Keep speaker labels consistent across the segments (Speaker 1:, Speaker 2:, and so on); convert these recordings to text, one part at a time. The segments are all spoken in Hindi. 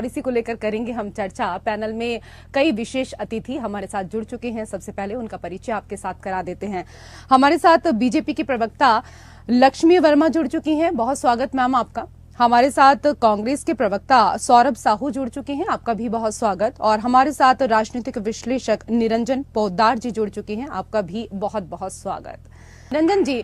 Speaker 1: और इसी को लेकर करेंगे हम चर्चा। पैनल में कई विशेष अतिथि हमारे साथ जुड़ चुके हैं। सबसे पहले उनका परिचय आपके साथ करा देते हैं। हमारे साथ बीजेपी की प्रवक्ता लक्ष्मी वर्मा जुड़ चुकी हैं, बहुत स्वागत मैम आपका। हमारे साथ कांग्रेस के प्रवक्ता सौरभ साहू जुड़ चुके हैं, आपका भी बहुत स्वागत। और हमारे साथ राजनीतिक विश्लेषक निरंजन पोद्दार जी जुड़ चुके हैं, आपका भी बहुत बहुत स्वागत। निरंजन जी,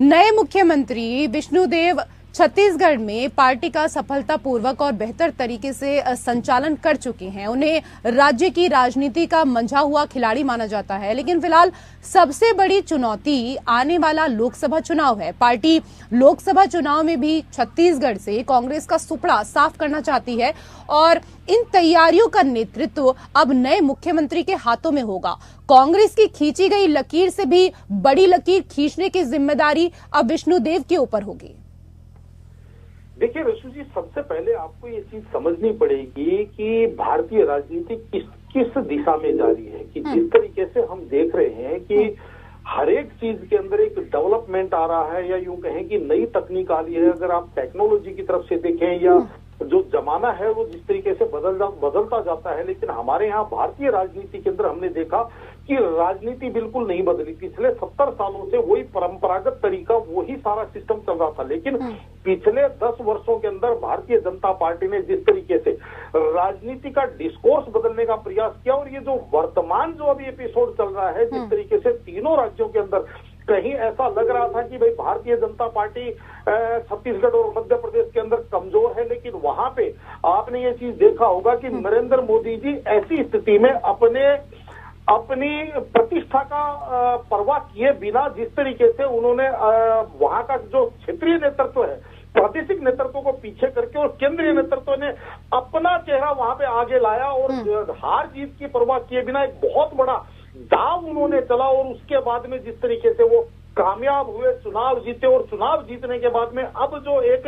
Speaker 1: नए मुख्यमंत्री विष्णुदेव छत्तीसगढ़ में पार्टी का सफलतापूर्वक और बेहतर तरीके से संचालन कर चुके हैं। उन्हें राज्य की राजनीति का मंझा हुआ खिलाड़ी माना जाता है, लेकिन फिलहाल सबसे बड़ी चुनौती आने वाला लोकसभा चुनाव है। पार्टी लोकसभा चुनाव में भी छत्तीसगढ़ से कांग्रेस का सुपड़ा साफ करना चाहती है और इन तैयारियों का नेतृत्व अब नए मुख्यमंत्री के हाथों में होगा। कांग्रेस की खींची गई लकीर से भी बड़ी लकीर खींचने की जिम्मेदारी अब विष्णुदेव के ऊपर होगी।
Speaker 2: देखिए ऋषि जी, सबसे पहले आपको ये चीज समझनी पड़ेगी कि भारतीय राजनीति किस दिशा में जा रही है। कि जिस तरीके से हम देख रहे हैं कि हर एक चीज के अंदर एक डेवलपमेंट आ रहा है, या यूं कहें कि नई तकनीक आ रही है। अगर आप टेक्नोलॉजी की तरफ से देखें या जो जमाना है वो जिस तरीके से बदलता जाता है, लेकिन हमारे यहाँ भारतीय राजनीति के अंदर हमने देखा कि राजनीति बिल्कुल नहीं बदली। पिछले 70 सालों से वही परंपरागत तरीका, वही सारा सिस्टम चल रहा था। लेकिन पिछले 10 वर्षों के अंदर भारतीय जनता पार्टी ने जिस तरीके से राजनीति का डिस्कोर्स बदलने का प्रयास किया, और ये जो वर्तमान जो अभी एपिसोड चल रहा है, जिस तरीके से तीनों राज्यों के अंदर कहीं ऐसा लग रहा था कि भाई भारतीय जनता पार्टी छत्तीसगढ़ और मध्य प्रदेश के अंदर कमजोर है, लेकिन वहां पे आपने ये चीज देखा होगा कि नरेंद्र मोदी जी ऐसी स्थिति में अपनी प्रतिष्ठा का परवाह किए बिना जिस तरीके से उन्होंने वहां का जो क्षेत्रीय नेतृत्व है, प्रादेशिक नेतृत्व को पीछे करके और केंद्रीय नेतृत्व ने अपना चेहरा वहां पे आगे लाया और हार जीत की परवाह किए बिना एक बहुत बड़ा दाव उन्होंने चला, और उसके बाद में जिस तरीके से वो कामयाब हुए, चुनाव जीते, और चुनाव जीतने के बाद में अब जो एक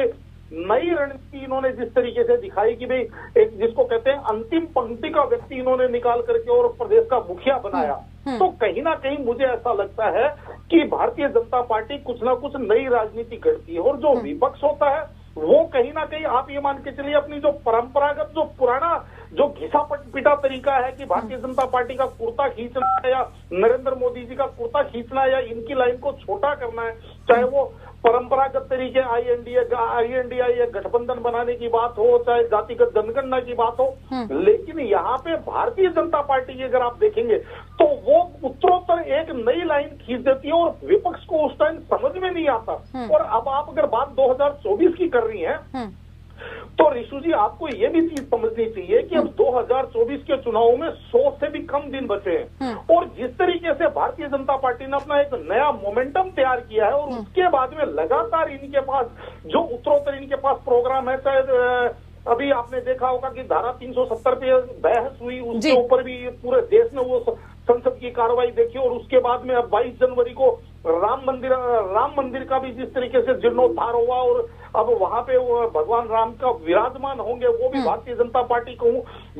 Speaker 2: नई रणनीति इन्होंने जिस तरीके से दिखाई कि भाई एक जिसको कहते हैं अंतिम पंक्ति का व्यक्ति इन्होंने निकाल करके और प्रदेश का मुखिया बनाया, तो कहीं ना कहीं मुझे ऐसा लगता है कि भारतीय जनता पार्टी कुछ ना कुछ नई राजनीति करती है। और जो विपक्ष होता है वो कहीं ना कहीं आप ये मान के चलिए अपनी जो परंपरागत जो पुराना जो घिसा पिटा तरीका है कि भारतीय जनता पार्टी का कुर्ता खींचना है या नरेंद्र मोदी जी का कुर्ता खींचना है या इनकी लाइन को छोटा करना है, चाहे वो परंपरागत तरीके आईएनडीए या गठबंधन बनाने की बात हो, चाहे जातिगत जनगणना की बात हो, लेकिन यहाँ पे भारतीय जनता पार्टी की अगर आप देखेंगे तो वो उत्तरोत्तर एक नई लाइन खींच देती है और विपक्ष को उस टाइम समझ में नहीं आता। और अब आप अगर बात 2024 की कर रही हैं तो ऋषु जी आपको ये भी चीज समझनी चाहिए कि अब 2024 के चुनाव में 100 से भी कम दिन बचे हैं, और जिस तरीके से भारतीय जनता पार्टी ने अपना एक नया मोमेंटम तैयार किया है, और उसके बाद में लगातार इनके पास जो उत्तरोत्तर इनके पास प्रोग्राम है, चाहे अभी आपने देखा होगा कि धारा 370 पे बहस हुई, उसके ऊपर भी पूरे देश ने वो संसद की कार्रवाई देखी, और उसके बाद में अब 22 जनवरी को राम मंदिर का भी जिस तरीके से जीर्णोद्धार हुआ, और अब वहां पे भगवान राम का विराजमान होंगे, वो भी भारतीय जनता पार्टी को,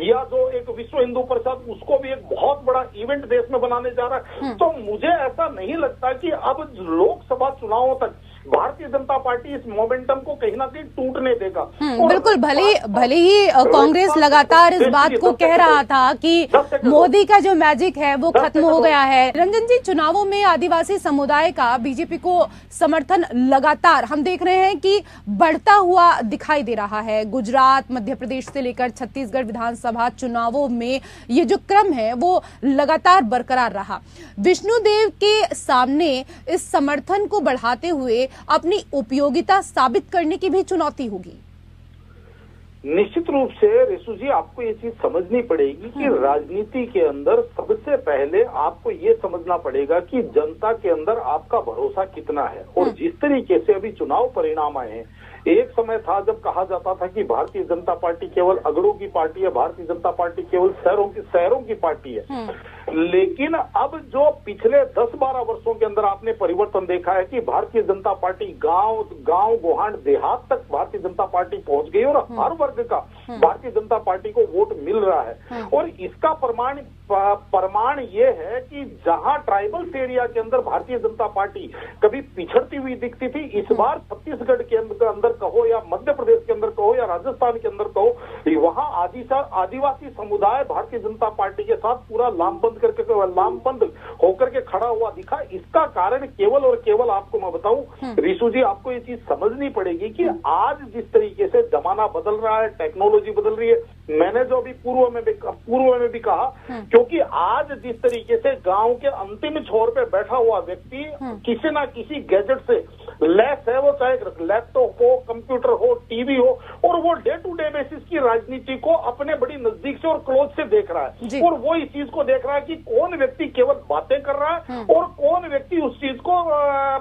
Speaker 2: या जो एक विश्व हिंदू परिषद, उसको भी एक बहुत बड़ा इवेंट देश में बनाने जा रहा है। तो मुझे ऐसा नहीं लगता कि अब लोकसभा चुनावों तक भारतीय जनता पार्टी इस मोमेंटम को कहीं ना कहीं टूटने देगा।
Speaker 1: बिल्कुल, भले ही कांग्रेस लगातार इस बात को कह रहा था कि मोदी का जो मैजिक है वो खत्म हो गया है। रंजन जी, चुनावों में आदिवासी समुदाय का बीजेपी को समर्थन लगातार हम देख रहे हैं कि बढ़ता हुआ दिखाई दे रहा है। गुजरात, मध्य प्रदेश से लेकर छत्तीसगढ़ विधानसभा चुनावों में ये जो क्रम है वो लगातार बरकरार रहा। विष्णुदेव के सामने इस समर्थन को बढ़ाते हुए अपनी उपयोगिता साबित करने की भी चुनौती होगी।
Speaker 2: निश्चित रूप से ऋषु जी आपको ये चीज समझनी पड़ेगी कि राजनीति के अंदर सबसे पहले आपको ये समझना पड़ेगा कि जनता के अंदर आपका भरोसा कितना है। और जिस तरीके से अभी चुनाव परिणाम आए हैं, एक समय था जब कहा जाता था कि भारतीय जनता पार्टी केवल अगड़ों की पार्टी है, भारतीय जनता पार्टी केवल शहरों की पार्टी है, लेकिन अब जो पिछले 10-12 वर्षों के अंदर आपने परिवर्तन देखा है कि भारतीय जनता पार्टी गांव गोहांड देहात तक भारतीय जनता पार्टी पहुंच गई, और हर वर्ग का भारतीय जनता पार्टी को वोट मिल रहा है। और इसका प्रमाण ये है कि जहां ट्राइबल्स एरिया के अंदर भारतीय जनता पार्टी कभी पिछड़ती हुई दिखती थी, इस बार छत्तीसगढ़ के अंदर कहो या मध्य प्रदेश के अंदर कहो या राजस्थान के अंदर कहो, वहां आदिवासी समुदाय भारतीय जनता पार्टी के साथ पूरा लामबंद होकर के खड़ा हुआ दिखा। इसका कारण केवल और केवल आपको मैं बताऊं रिशु जी, आपको ये चीज समझनी पड़ेगी कि आज जिस तरीके से जमाना बदल रहा है, टेक्नोलॉजी बदल रही है, मैंने जो अभी पूर्व में भी कहा, क्योंकि आज जिस तरीके से गांव के अंतिम छोर पे बैठा हुआ व्यक्ति किसी ना किसी गैजेट से लैस है, वो चाहे लैपटॉप हो, कंप्यूटर हो, टीवी हो, और वो डे टू डे बेसिस की राजनीति को अपने बड़ी नजदीक से और क्लोज से देख रहा है, और वो इस चीज को देख रहा है कि कौन व्यक्ति केवल बातें कर रहा है और कौन व्यक्ति उस चीज को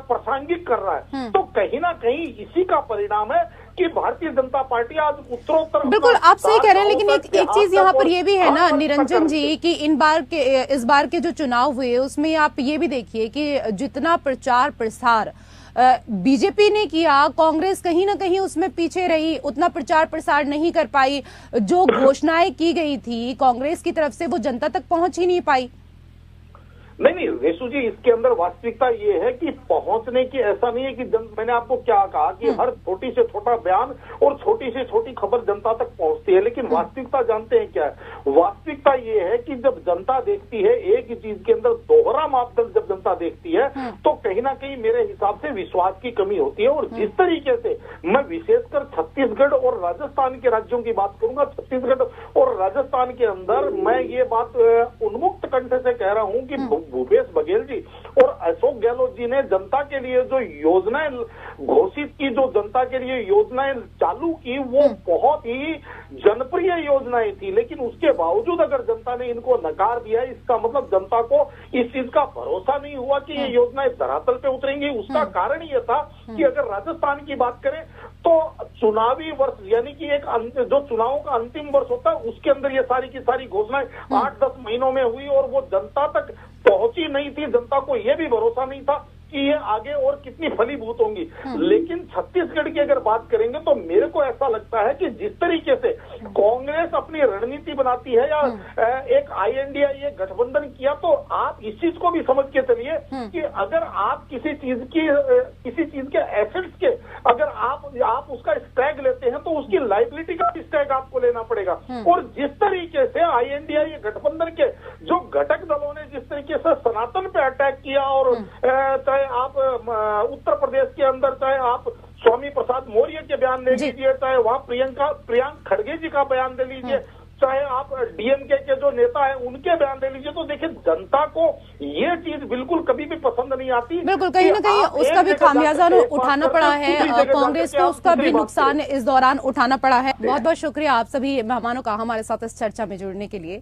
Speaker 2: प्रासंगिक कर रहा है। तो कहीं ना कहीं इसी का परिणाम है कि भारतीय जनता पार्टी आज उत्तरोत्तर,
Speaker 1: बिल्कुल आप सही कह रहे हैं, लेकिन एक चीज यहाँ पर ये भी है ना निरंजन जी कि इस बार के जो चुनाव हुए उसमें आप ये भी देखिए कि जितना प्रचार प्रसार बीजेपी ने किया, कांग्रेस कहीं ना कहीं उसमें पीछे रही, उतना प्रचार प्रसार नहीं कर पाई। जो घोषणाएं की गई थी कांग्रेस की तरफ से वो जनता तक पहुंच ही नहीं पाई।
Speaker 2: नहीं रेशु जी, इसके अंदर वास्तविकता ये है कि पहुंचने की ऐसा नहीं है कि मैंने आपको क्या कहा कि हर छोटी से छोटा बयान और छोटी से छोटी खबर जनता तक पहुंचती है, लेकिन वास्तविकता जानते हैं क्या है? वास्तविकता ये है कि जब जनता देखती है एक ही चीज के अंदर दोहरा मापदंड, जब जनता देखती है तो कहीं ना कहीं मेरे हिसाब से विश्वास की कमी होती है। और जिस तरीके से मैं विशेषकर छत्तीसगढ़ और राजस्थान के राज्यों की बात करूंगा, छत्तीसगढ़ और राजस्थान के अंदर मैं ये बात उन्मुक्त कंठ से कह रहा हूं कि भूपेश बघेल जी और अशोक गहलोत जी ने जनता के लिए जो योजनाएं घोषित की, जो जनता के लिए योजनाएं चालू की, वो बहुत ही जनप्रिय योजनाएं थी, लेकिन उसके बावजूद अगर जनता ने इनको नकार दिया, इसका मतलब जनता को इस चीज का भरोसा नहीं हुआ कि ये योजनाएं धरातल पे उतरेंगी। उसका कारण ये था कि अगर राजस्थान की बात करें तो चुनावी वर्ष यानी कि एक जो चुनावों का अंतिम वर्ष होता है उसके अंदर ये सारी की सारी घोषणाएं 8-10 महीनों में हुई और वो जनता तक पहुंची नहीं थी। जनता को यह भी भरोसा नहीं था कि ये आगे और कितनी फलीभूत होंगी। लेकिन छत्तीसगढ़ की अगर बात करेंगे तो मेरे को ऐसा लगता है कि जिस तरीके से कांग्रेस अपनी रणनीति बनाती है या एक INDA गठबंधन किया, तो आप इस चीज को भी समझ के चलिए कि अगर आप किसी चीज के एसेट्स के अगर आप उसका स्टैग लेते हैं तो उसकी लाइबिलिटी का भी स्टैग आपको लेना पड़ेगा। और जिस तरीके से INDA गठबंधन के जो घटक दलों ने जिस तरीके से सनातन पे अटैक किया, और चाहे आप उत्तर प्रदेश के अंदर चाहे आप स्वामी प्रसाद मौर्य के बयान ले लीजिए, चाहे वहां प्रियंक खड़गे जी का बयान ले लीजिए, चाहे आप DMK के जो नेता है उनके बयान ले लीजिए, तो देखिए जनता को ये चीज बिल्कुल कभी भी पसंद नहीं आती।
Speaker 1: बिल्कुल कहीं ना कहीं उसका भी खामियाजा उठाना पड़ा है कांग्रेस को, उसका भी नुकसान इस दौरान उठाना पड़ा है। बहुत बहुत शुक्रिया आप सभी मेहमानों का हमारे साथ इस चर्चा में जुड़ने के लिए।